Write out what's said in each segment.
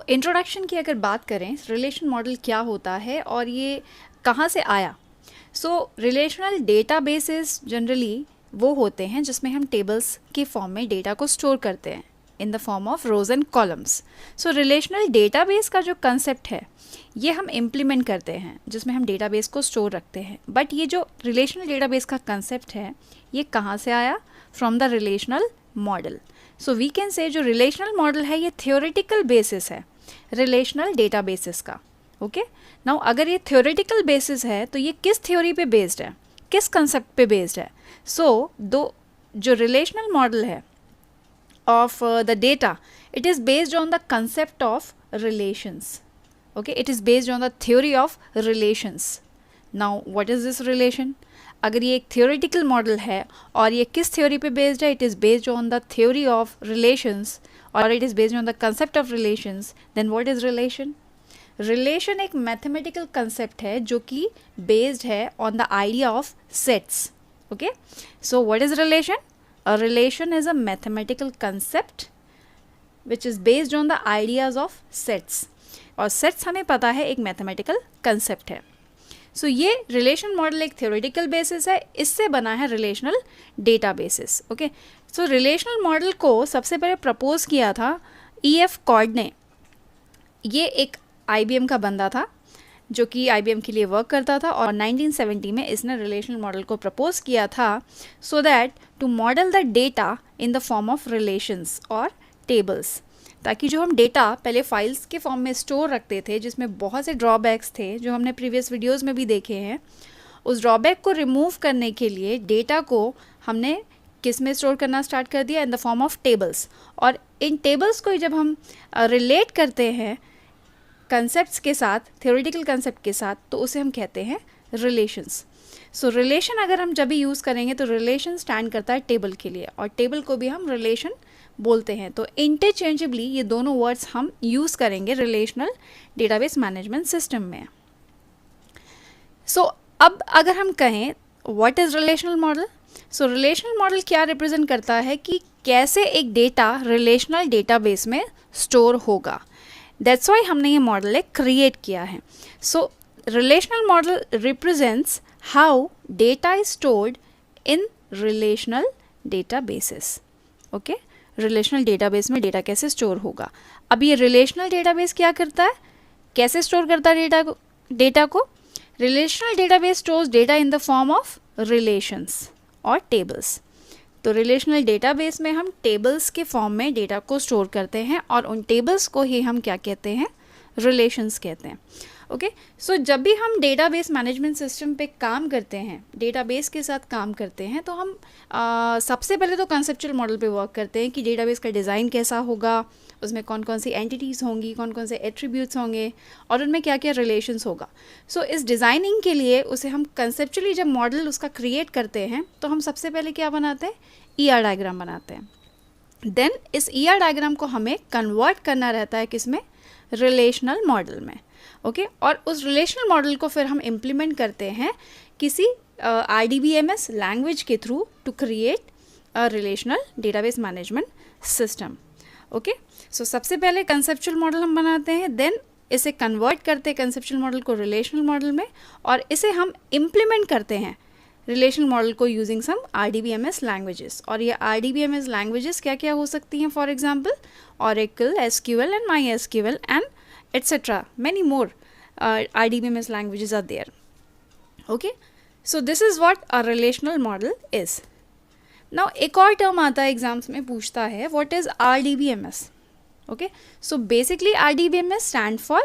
Introduction की अगर बात करें, रिलेशन मॉडल क्या होता है और ये कहाँ से आया। रिलेशनल डेटाबेसेस जनरली वो होते हैं जिसमें हम टेबल्स के फॉर्म में डेटा को स्टोर करते हैं in the form of rows and columns. Relational database का जो कंसेप्ट है ये हम इम्प्लीमेंट करते हैं जिसमें हम डेटाबेस को स्टोर रखते हैं। बट ये जो रिलेशनल डेटाबेस का कंसेप्ट है ये कहाँ से आया? From the relational model. So we can say जो रिलेशनल मॉडल है ये थियोरेटिकल बेसिस है रिलेशनल डेटाबेसेस का। ओके, नाउ अगर ये थियोरेटिकल बेसिस है तो ये किस थ्योरी पे बेस्ड है, किस कंसेप्ट पे बेस्ड है? जो रिलेशनल मॉडल है of the data, it is based on the concept of relations. Okay, it is based on the theory of relations. Now what is this relation? अगर ये एक theoretical model है और ये किस theory पे based है? It is based on the theory of relations or it is based on the concept of relations. Then what is relation? Relation एक mathematical concept है जो कि based है on the idea of sets. Okay, so what is relation? A relation is a mathematical concept which is based on the ideas of sets. और sets हमें पता है एक mathematical concept है। ये relation model एक theoretical basis है, इससे बना है relational databases। Okay, relational model को सबसे पहले propose किया था E.F. कॉर्ड ने। ये एक IBM का बंदा था जो कि IBM के लिए वर्क करता था और 1970 में इसने रिलेशनल मॉडल को प्रपोज किया था so that to model the data in the form of relations और टेबल्स, ताकि जो हम डेटा पहले फाइल्स के फॉर्म में स्टोर रखते थे जिसमें बहुत से ड्रॉबैक्स थे जो हमने प्रीवियस वीडियोस में भी देखे हैं, उस ड्रॉबैक को रिमूव करने के लिए डेटा को हमने किस में स्टोर करना स्टार्ट कर दिया? इन द फॉर्म ऑफ टेबल्स। और इन टेबल्स को जब हम रिलेट करते हैं कंसेप्ट्स के साथ, थ्योरेटिकल कंसेप्ट के साथ, तो उसे हम कहते हैं रिलेशंस। रिलेशन अगर हम जब भी यूज़ करेंगे तो रिलेशन स्टैंड करता है टेबल के लिए और टेबल को भी हम रिलेशन बोलते हैं। तो इंटरचेंजेबली ये दोनों वर्ड्स हम यूज़ करेंगे रिलेशनल डेटाबेस मैनेजमेंट सिस्टम में। अब अगर हम कहें what is relational model, relational model क्या रिप्रेजेंट करता है कि कैसे एक डेटा रिलेशनल डेटाबेस में स्टोर होगा। दैट्स वाई हमने ये मॉडल एक क्रिएट किया है। Relational model represents how data is stored in relational databases. Okay, relational database में डेटा कैसे स्टोर होगा। अब ये रिलेशनल डेटाबेस क्या करता है, कैसे स्टोर करता है डेटा को? Relational database stores data in the form of relations और टेबल्स। तो रिलेशनल डेटाबेस में हम टेबल्स के फॉर्म में डेटा को स्टोर करते हैं और उन टेबल्स को ही हम क्या कहते हैं? रिलेशंस कहते हैं। ओके, जब भी हम डेटाबेस मैनेजमेंट सिस्टम पे काम करते हैं, डेटाबेस के साथ काम करते हैं, तो हम सबसे पहले तो कंसेप्चुअल मॉडल पे वर्क करते हैं कि डेटाबेस का डिज़ाइन कैसा होगा, उसमें कौन कौन सी एंटिटीज़ होंगी, कौन कौन से एट्रीब्यूट्स होंगे और उनमें क्या क्या रिलेशंस होगा। इस डिज़ाइनिंग के लिए उसे हम कंसेप्चुअली जब मॉडल उसका क्रिएट करते हैं तो हम सबसे पहले क्या बनाते हैं? ER डायग्राम बनाते हैं। देन इस ER डायग्राम को हमें कन्वर्ट करना रहता है किसमें? रिलेशनल मॉडल में। ओके, और उस रिलेशनल मॉडल को फिर हम इम्प्लीमेंट करते हैं किसी RDBMS लैंग्वेज के through to create a relational database management system. Okay, सबसे पहले कंसेप्चुअल मॉडल हम बनाते हैं, देन इसे कन्वर्ट करते हैं कंसेप्चुअल मॉडल को रिलेशनल मॉडल में और इसे हम इम्प्लीमेंट करते हैं रिलेशनल मॉडल को यूजिंग सम RDBMS लैंग्वेजेस। और ये RDBMS लैंग्वेजेस क्या क्या हो सकती हैं? For example Oracle, SQL and MySQL and etc. Many more RDBMS languages are there. Okay, this is what a relational model is. Now एक और टर्म आता है एग्जाम्स में, पूछता है what is RDBMS. Okay, basically RDBMS stand for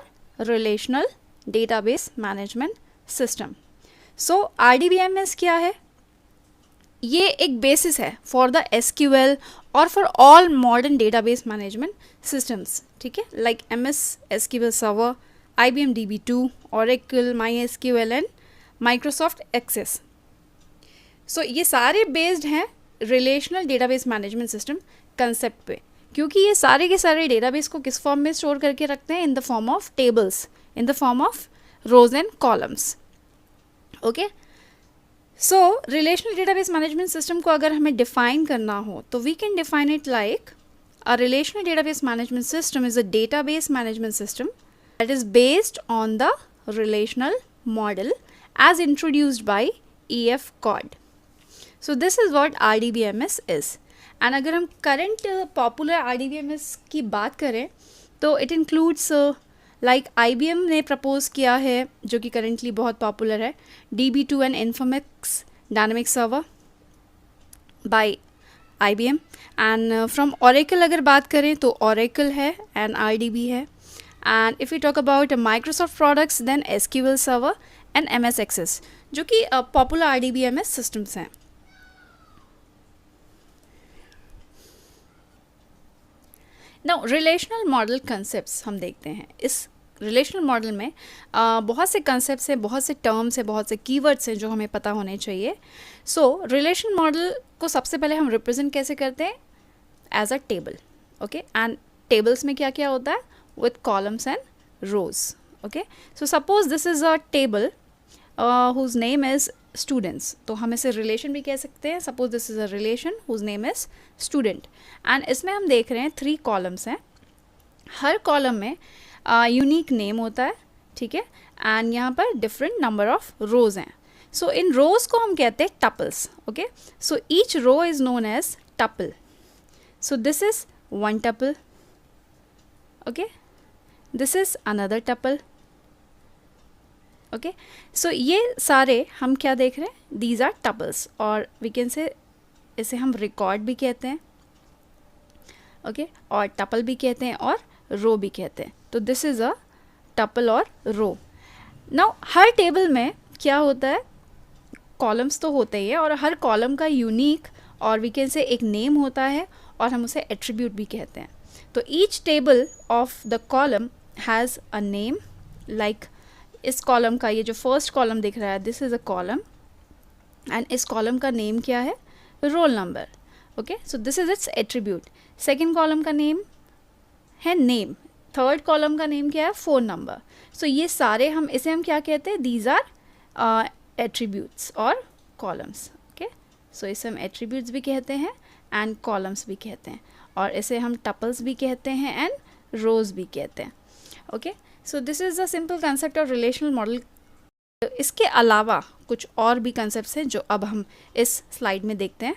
Relational Database Management System. RDBMS क्या है? ये एक बेसिस है फॉर द SQL और for all modern database management systems. ठीक है, like MS SQL Server, IBM DB2, Oracle, MySQL and Microsoft Access। ये सारे बेस्ड हैं relational database management system concept पे, क्योंकि ये सारे के सारे डेटाबेस को किस फॉर्म में स्टोर करके रखते हैं? In the form of tables, in the form of rows and columns. Okay, relational database management system को अगर हमें डिफाइन करना हो तो we can define it like A relational database management system is a database management system that is based on the relational model as introduced by E.F. Codd. So this is what RDBMS is. And अगर हम current popular RDBMS की बात करें तो it includes like IBM ने propose किया है जो कि currently बहुत popular है, DB2 and Informix Dynamic Server by IBM. And from Oracle अगर बात करें तो Oracle है and RDB है. And if we talk about Microsoft products then SQL Server and MS Access जो कि popular RDBMS systems हैं. Now relational model concepts हम देखते हैं. इस रिलेशनल मॉडल में बहुत से कंसेप्ट्स हैं, बहुत से टर्म्स हैं, बहुत से कीवर्ड्स हैं जो हमें पता होने चाहिए. सो रिलेशनल मॉडल को सबसे पहले हम रिप्रेजेंट कैसे करते हैं? As a table. Okay, and tables में क्या क्या होता है? With columns and rows. Okay, so suppose this is a table whose name is students, तो हम इसे रिलेशन भी कह सकते हैं. Suppose this is a relation whose name is student, and इसमें हम देख रहे हैं 3 कॉलम्स हैं. हर कॉलम में यूनिक नेम होता है, ठीक है, एंड यहाँ पर डिफरेंट नंबर ऑफ रोज हैं. सो इन रोज को हम कहते हैं tuples. Okay, so each row is known as tuple. So this is one tuple. Okay, this is another tuple. Okay, so ये सारे हम क्या देख रहे हैं? दीज आर टपल्स, और वी कैन से इसे हम रिकॉर्ड भी कहते हैं. ओके, और टपल भी कहते हैं और रो भी कहते हैं. तो दिस इज़ अ टपल और रो. नाउ हर टेबल में क्या होता है? कॉलम्स तो होते ही है, और हर कॉलम का यूनिक और वी कैन से एक नेम होता है, और हम उसे एट्रीब्यूट भी कहते हैं. तो each table of the column has a name. Like इस कॉलम का ये जो फर्स्ट कॉलम दिख रहा है, this is a column, and इस कॉलम का नेम क्या है? Roll number. Okay, so this is it's attribute. Second column का नेम है नेम. थर्ड कॉलम का नेम क्या है? Phone number. सो ये सारे इसे हम क्या कहते हैं? दीज आर एट्रीब्यूट्स और कॉलम्स. ओके, सो इसे हम एट्रीब्यूट्स भी कहते हैं एंड कॉलम्स भी कहते हैं, और इसे हम टपल्स भी कहते हैं एंड रोज भी कहते हैं. Okay, so this is the simple concept of relational model. इसके अलावा कुछ और भी कंसेप्ट्स हैं जो अब हम इस स्लाइड में देखते हैं.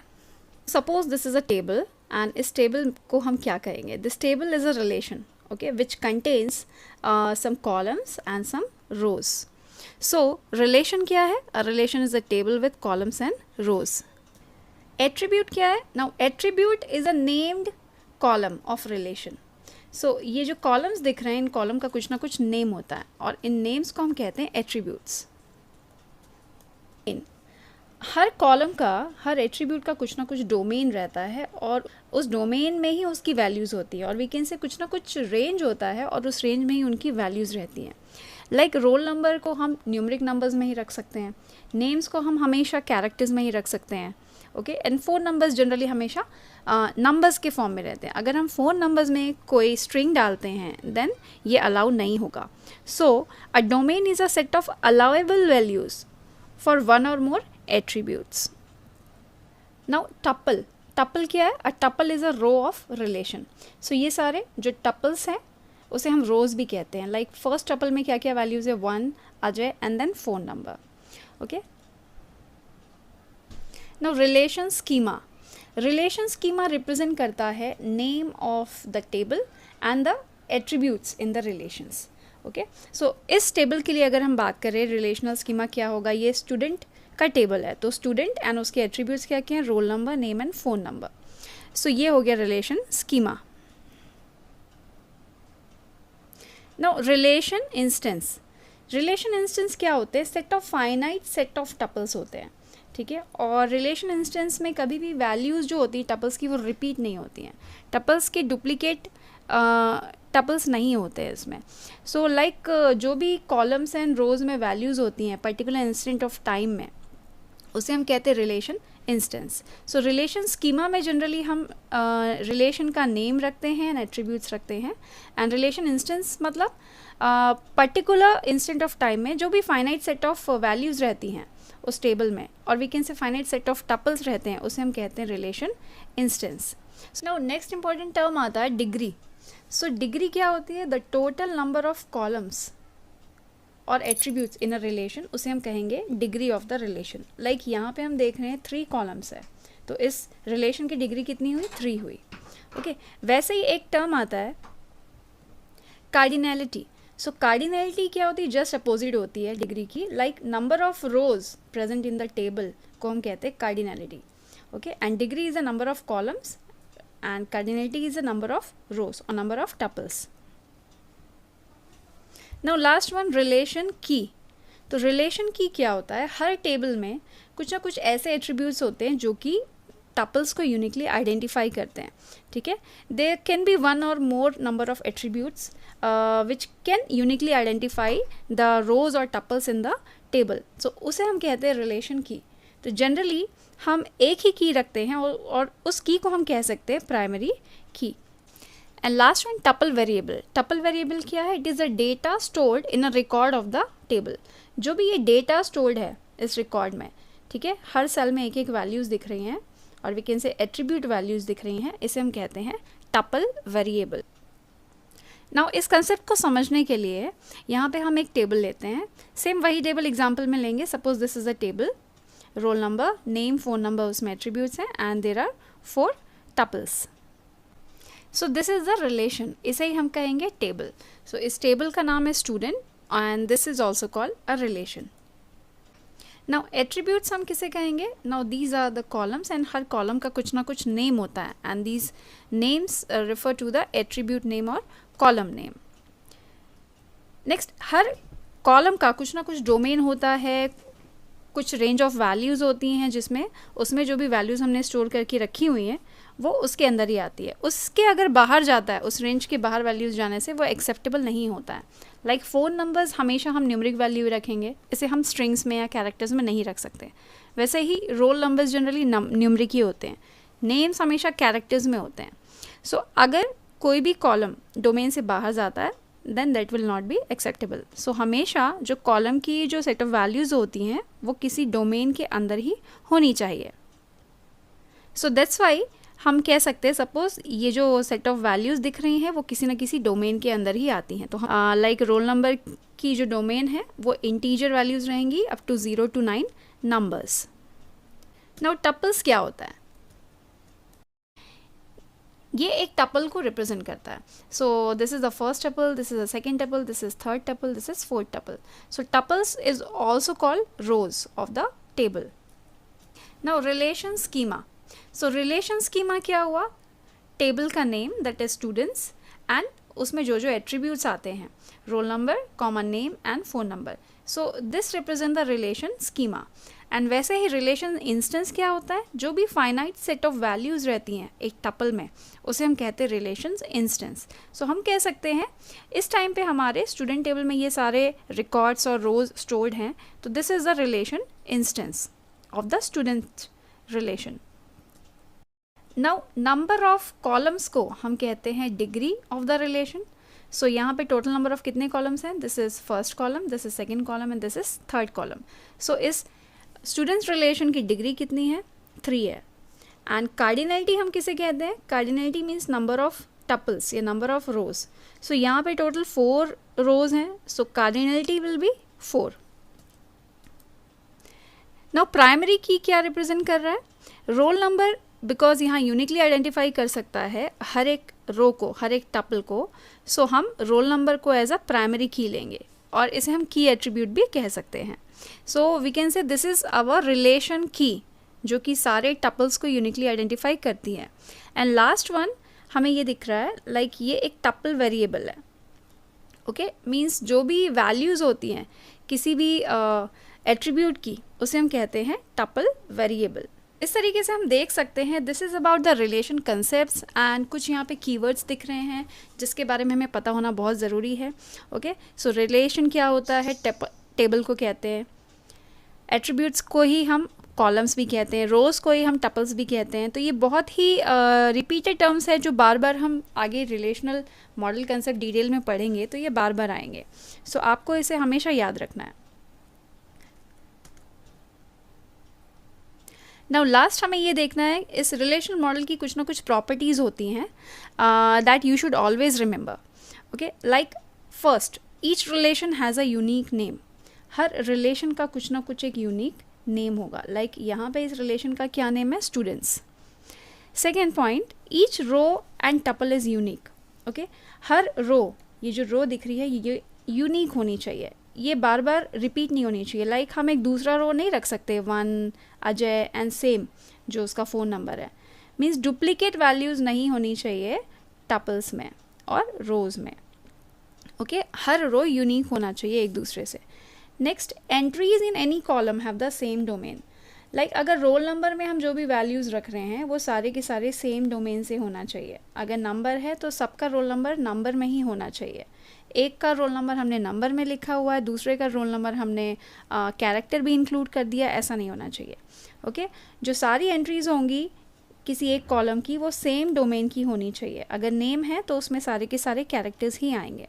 Suppose this is a table, and इस टेबल को हम क्या कहेंगे? This table is a relation, okay, which contains some columns and some rows. So relation क्या है? A relation is a table with columns and rows. Attribute क्या है? Now attribute is a named column of relation. So ये जो columns दिख रहे हैं, इन column का कुछ ना कुछ name होता है, और इन names को हम कहते हैं attributes. हर कॉलम का, हर एट्रीब्यूट का कुछ ना कुछ डोमेन रहता है, और उस डोमेन में ही उसकी वैल्यूज़ होती है, और वीकेंड से कुछ ना कुछ रेंज होता है, और उस रेंज में ही उनकी वैल्यूज़ रहती हैं. लाइक रोल नंबर को हम न्यूमरिक नंबर्स में ही रख सकते हैं, नेम्स को हम हमेशा कैरेक्टर्स में ही रख सकते हैं. Okay, and phone numbers generally हमेशा नंबर्स के फॉर्म में रहते हैं. अगर हम फ़ोन नंबर्स में कोई स्ट्रिंग डालते हैं देन ये अलाउ नहीं होगा. So a domain is a set of allowable values for one or more attributes. Now tuple. Tuple क्या है? A tuple is a row of relation. So ये सारे जो tuples हैं उसे हम rows भी कहते हैं. Like first tuple में क्या क्या values है? 1, Ajay, and then phone number. Okay. Now relation schema. Relation schema represent करता है name of the table and the attributes in the relations. Okay. So इस table के लिए अगर हम बात करें relational schema क्या होगा? ये student का टेबल है, तो स्टूडेंट एंड उसके एट्रीब्यूट्स क्या क्या हैं? Roll number, name and phone number. So ये हो गया relation schema. Now relation instance. Relation instance क्या होते हैं? Set of finite set of tuples होते हैं, ठीक है. और रिलेशन इंस्टेंस में कभी भी वैल्यूज़ जो होती हैं टपल्स की वो रिपीट नहीं होती हैं. टपल्स के डुप्लीकेट टपल्स नहीं होते हैं इसमें. सो लाइक जो भी कॉलम्स एंड रोज़ में वैल्यूज़ होती हैं पर्टिकुलर इंस्टेंट ऑफ टाइम में, उसे हम कहते हैं रिलेशन इंस्टेंस. सो रिलेशन स्कीमा में जनरली हम रिलेशन का नेम रखते हैं एंड एट्रीब्यूट्स रखते हैं, एंड रिलेशन इंस्टेंस मतलब पर्टिकुलर इंस्टेंट ऑफ टाइम में जो भी फाइनाइट सेट ऑफ वैल्यूज़ रहती हैं उस टेबल में, और we can say finite set of tuples रहते हैं, उसे हम कहते हैं relation instance. Now next important term आता है डिग्री. सो डिग्री क्या होती है? The total number of columns और एट्रीब्यूट्स इन अ रिलेशन, उसे हम कहेंगे degree of the relation. Like यहाँ पे हम देख रहे हैं 3 कॉलम्स है, तो इस रिलेशन की डिग्री कितनी हुई? 3 हुई. ओके, वैसे ही एक टर्म आता है कार्डिनैलिटी. सो कार्डिनैलिटी क्या होती है? जस्ट अपोजिट होती है डिग्री की. Like number of rose present in the table को हम कहते हैं cardinality. Okay, and degree is the number of columns and cardinality is the number of rows or number of tuples. Now last one, relation key. तो relation key क्या होता है? हर table में कुछ ना कुछ ऐसे एट्रीब्यूट्स होते हैं जो कि टपल्स को यूनिकली आइडेंटिफाई करते हैं. ठीक है, there can be one or more number of attributes which can uniquely identify the rows or tuples in the table. So उसे हम कहते हैं रिलेशन की. तो जनरली हम एक ही की रखते हैं और उस की को हम कह सकते हैं प्राइमरी की. And last one, tuple variable. Tuple variable क्या है? It is a data stored in a record of the table. जो भी ये डेटा स्टोर्ड है इस रिकॉर्ड में, ठीक है, हर सेल में एक एक वैल्यूज़ दिख रही हैं और we can say attribute values दिख रही हैं, इसे हम कहते हैं टपल वेरिएबल. नाउ इस कंसेप्ट को समझने के लिए यहाँ पे हम एक टेबल लेते हैं. सेम वही टेबल एग्जाम्पल में लेंगे. Suppose this is a table, roll number, name, phone number उसमें एट्रीब्यूट्स हैं and there are 4 tuples. So this is the relation, इसे ही हम कहेंगे टेबल. सो इस टेबल का नाम है student and this is also called a relation. Now attributes हम किसे कहेंगे? Now these are the columns and हर कॉलम का कुछ ना कुछ नेम होता है and these names refer to the attribute name और कॉलम नेम. नेक्स्ट, हर कॉलम का कुछ ना कुछ डोमेन होता है, कुछ रेंज ऑफ वैल्यूज़ होती हैं जिसमें उसमें जो भी वैल्यूज़ हमने स्टोर करके रखी हुई हैं वो उसके अंदर ही आती है. उसके अगर बाहर जाता है, उस रेंज के बाहर वैल्यूज़ जाने से वो एक्सेप्टेबल नहीं होता है. लाइक फ़ोन नंबर्स हमेशा हम न्यूमरिक वैल्यू रखेंगे, इसे हम स्ट्रिंग्स में या कैरेक्टर्स में नहीं रख सकते. वैसे ही रोल नंबर्स जनरली न्यूमरिक ही होते हैं, नेम्स हमेशा कैरेक्टर्स में होते हैं. सो अगर कोई भी कॉलम डोमेन से बाहर जाता है then that will not be acceptable. So हमेशा जो कॉलम की जो सेट ऑफ वैल्यूज़ होती हैं वो किसी डोमेन के अंदर ही होनी चाहिए. So that's why हम कह सकते हैं सपोज ये जो सेट ऑफ वैल्यूज़ दिख रही हैं वो किसी न किसी डोमेन के अंदर ही आती हैं. तो लाइक रोल नंबर की जो डोमेन है वो इंटीजर वैल्यूज़ रहेंगी up to 0 to 9 numbers. Now tuples क्या होता है? ये एक टपल को रिप्रेजेंट करता है. सो this is the first tuple, this is the second tuple, this is third tuple, this is fourth tuple. So tuples is also called rose of the table. Now relation schema. So relation schema क्या हुआ? Table का name that is students and उसमें जो जो attributes आते हैं, roll number, common name and phone number. So this represent the relation schema. And वैसे ही relation instance क्या होता है? जो भी फाइनाइट सेट ऑफ वैल्यूज़ रहती हैं एक टपल में उसे हम कहते हैं रिलेशन इंस्टेंस. सो हम कह सकते हैं इस टाइम पे हमारे स्टूडेंट टेबल में ये सारे रिकॉर्ड्स और रोज स्टोर्ड हैं, तो this is the relation instance of the student relation. Now number of columns को हम कहते हैं degree of the relation. So यहाँ पे टोटल नंबर ऑफ कितने कॉलम्स हैं? This is first column, this is second column and this is third column. So इस students relation की डिग्री कितनी है? 3 है. एंड कार्डिनैलिटी हम किसे कहते हैं? Cardinality means number of tuples या नंबर ऑफ रोज. सो यहाँ पे टोटल 4 रोज हैं, so cardinality will be 4. Now primary key क्या रिप्रेजेंट कर रहा है? रोल नंबर, बिकॉज यहाँ यूनिकली आइडेंटिफाई कर सकता है हर एक रो को, हर एक टपल को. सो हम रोल नंबर को एज अ प्राइमरी की लेंगे और इसे हम की एट्रीब्यूट भी कह सकते हैं. So we can say this is our relation की जो कि सारे टपल्स को यूनिकली आइडेंटिफाई करती है. एंड लास्ट वन हमें ये दिख रहा है, लाइक ये एक टपल वेरिएबल है. ओके, मीन्स जो भी वैल्यूज़ होती हैं किसी भी एट्रीब्यूट की उसे हम कहते हैं टपल वेरिएबल. इस तरीके से हम देख सकते हैं this is about the relation concepts. And कुछ यहाँ पे कीवर्ड्स दिख रहे हैं जिसके बारे में हमें पता होना बहुत ज़रूरी है. ओके, सो रिलेशन क्या होता है? टेबल को कहते हैं, एट्रीब्यूट्स को ही हम कॉलम्स भी कहते हैं, रोज़ को ही हम टपल्स भी कहते हैं. तो ये बहुत ही रिपीटेड टर्म्स है जो बार बार हम आगे रिलेशनल मॉडल कंसेप्ट डिटेल में पढ़ेंगे तो ये बार बार आएंगे. सो आपको इसे हमेशा याद रखना है. नाउ लास्ट हमें ये देखना है इस रिलेशनल मॉडल की कुछ ना कुछ प्रॉपर्टीज़ होती हैं that you should always remember. Okay, like first, each relation has a unique name. Her relation का कुछ ना कुछ एक यूनिक नेम होगा. लाइक यहाँ पे इस रिलेशन का क्या नेम है? Students. Second point, each row and tuple is unique. Okay, हर रो, ये जो रो दिख रही है ये यूनिक होनी चाहिए, ये बार बार रिपीट नहीं होनी चाहिए. लाइक हम एक दूसरा रो नहीं रख सकते, वन अजय एंड सेम जो उसका फ़ोन नंबर है. मीन्स डुप्लीकेट वैल्यूज़ नहीं होनी चाहिए टपल्स में और रोज़ में. ओके, हर रो यूनिक होना चाहिए एक दूसरे से. Next, entries in any column have the same domain. Like अगर रोल नंबर में हम जो भी वैल्यूज़ रख रहे हैं वो सारे के सारे सेम डोमेन से होना चाहिए. अगर नंबर है तो सबका रोल नंबर नंबर में ही होना चाहिए. एक का रोल नंबर हमने नंबर में लिखा हुआ है, दूसरे का रोल नंबर हमने कैरेक्टर भी इंक्लूड कर दिया, ऐसा नहीं होना चाहिए. ओके, जो सारी एंट्रीज़ होंगी किसी एक कॉलम की वो सेम डोमेन की होनी चाहिए. अगर नेम है तो उसमें सारे के सारे कैरेक्टर्स ही आएंगे.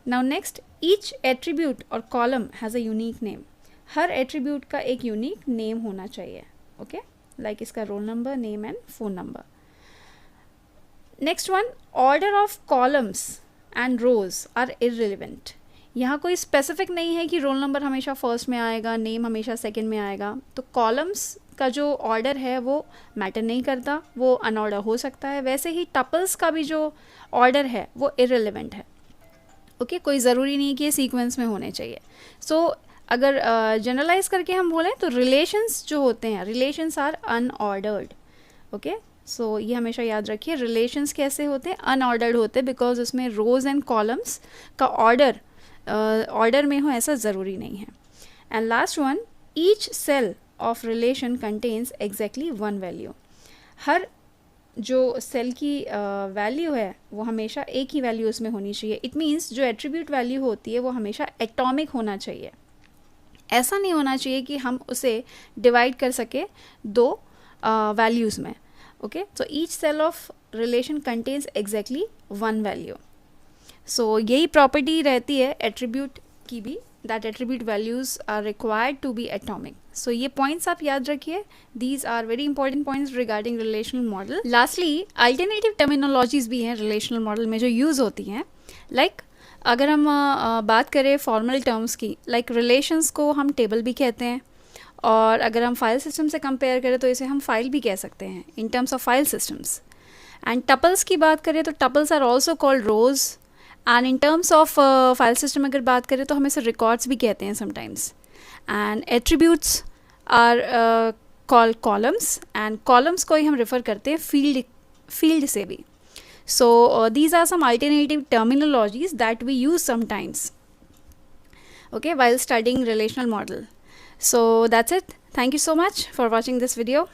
नाउ नेक्स्ट, ईच एट्रीब्यूट और column has a unique name. हर एट्रीब्यूट का एक यूनिक नेम होना चाहिए. ओके, लाइक इसका roll number, name and phone number. Next one, order of columns and rows are irrelevant. यहाँ कोई स्पेसिफिक नहीं है कि रोल नंबर हमेशा फर्स्ट में आएगा, नेम हमेशा सेकंड में आएगा. तो कॉलम्स का जो ऑर्डर है वो मैटर नहीं करता, वो अनऑर्डर हो सकता है. वैसे ही टपल्स का भी जो ऑर्डर है वो इररिलेवेंट है. ओके, कोई ज़रूरी नहीं कि ये सीक्वेंस में होने चाहिए. सो अगर जनरलाइज करके हम बोलें तो रिलेशंस जो होते हैं, relations are unordered. Okay, so ये हमेशा याद रखिए, रिलेशंस कैसे होते हैं? अनऑर्डर्ड होते हैं, बिकॉज उसमें रोज एंड कॉलम्स का ऑर्डर में हो ऐसा ज़रूरी नहीं है. And last one, each cell of relation contains exactly one value. हर जो सेल की वैल्यू है वो हमेशा एक ही वैल्यू उसमें होनी चाहिए. इट मीन्स जो एट्रीब्यूट वैल्यू होती है वो हमेशा एटॉमिक होना चाहिए. ऐसा नहीं होना चाहिए कि हम उसे डिवाइड कर सके दो वैल्यूज़ में. Okay, so each cell of relation contains exactly one value. So यही प्रॉपर्टी रहती है एट्रीब्यूट की भी, that attribute values are required to be atomic. So ये पॉइंट्स आप याद रखिए. These are very important points regarding relational model. Lastly, alternative terminologies भी हैं रिलेशनल मॉडल में जो यूज़ होती हैं. लाइक अगर हम बात करें फॉर्मल टर्म्स की, लाइक रिलेशंस को हम टेबल भी कहते हैं, और अगर हम फाइल सिस्टम से कंपेयर करें तो इसे हम फाइल भी कह सकते हैं in terms of file systems. And tuples की बात करें तो tuples are also called rows. And in terms of file system अगर बात करें तो हम इसे रिकॉर्ड्स भी कहते हैं sometimes. And attributes are called columns, and columns को ही हम रेफर करते हैं फील्ड से भी. So these are some alternative terminologies that we use sometimes, okay, while studying relational model. So that's it. Thank you so much for watching this video.